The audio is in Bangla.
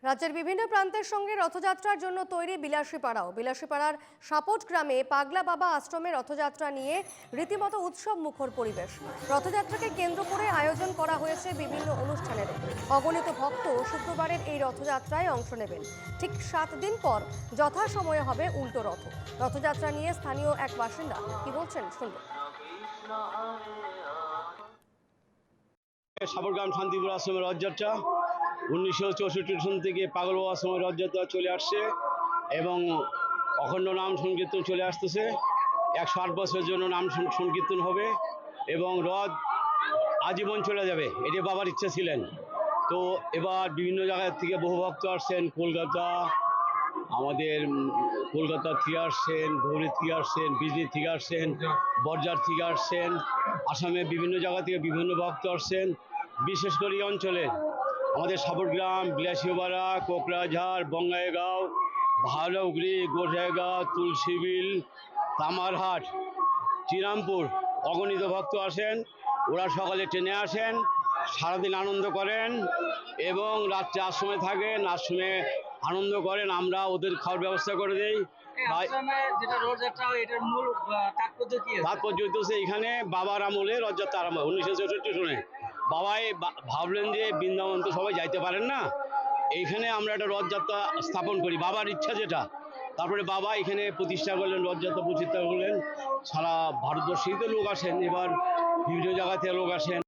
রাজ্যের বিভিন্ন প্রান্তের সঙ্গে রথযাত্রার জন্য তৈরি বিলাসীপাড়াও। বিলাসীপাড়ার সাপট গ্রামে পাগলা বাবা আশ্রমে রথযাত্রা নিয়ে রীতিমতো উৎসব মুখর পরিবেশ। রথযাত্রাকে কেন্দ্র করে আয়োজন করা হয়েছে বিভিন্ন অনুষ্ঠানের। অগণিত ভক্ত শুক্রবারের এই রথযাত্রায় অংশ নেবেন। ঠিক 7 দিন পর যথাসময়ে হবে উল্টো রথ। রথযাত্রা নিয়ে স্থানীয় এক বাসিন্দা কি বলছেন শুনবো। সাপড়গ্রাম শান্তিপুর আশ্রমের রথযাত্রা 1964 সন থেকে পাগল বাবা আশ্রমের রথযাত্রা চলে আসছে এবং অখণ্ড নাম সংকীর্তন চলে আসতেছে। 108 বছরের জন্য নাম সংকীর্তন হবে এবং রথ আজীবন চলে যাবে, এটি বাবার ইচ্ছা ছিলেন। তো এবার বিভিন্ন জায়গা থেকে বহু ভক্ত আসছেন, কলকাতা থেকে আসছেন, ধুবড়ি থেকে আসছেন, বিজনি থেকে আসছেন, বরজার থেকে আসছেন, আসামের বিভিন্ন জায়গা থেকে বিভিন্ন ভক্ত আসছেন। বিশেষ করে এই অঞ্চলে আমাদের সাপড়গ্রাম, বিলাসীপাড়া, কোকরাঝাড়, বঙ্গাইগাঁও, ভালুগড়ি, গোসাইগাঁও, তুলসীবিল, তামারহাট, শ্রীরামপুর অগণিত ভক্ত আসেন। ওরা সকালে ট্রেনে আসেন, সারাদিন আনন্দ করেন এবং রাত্রে আশ্রমে থাকেন, আশ্রমে আনন্দ করেন। আমরা ওদের খাওয়ার ব্যবস্থা করে দিই। তাৎপর্য হচ্ছে এখানে বাবার আমলে রথযাত্রা আরম্ভ 1964 সনে। বাবাই ভাবলেন যে বৃন্দাবন তো সবাই যাইতে পারেন না, এইখানে আমরা একটা রথযাত্রা স্থাপন করি, বাবার ইচ্ছা যেটা। তারপরে বাবা এখানে প্রতিষ্ঠা করলেন, রথযাত্রা প্রতিষ্ঠা করলেন। সারা ভারতবর্ষেই তো লোক আসেন, এবার বিভিন্ন জায়গা থেকে লোক আসেন।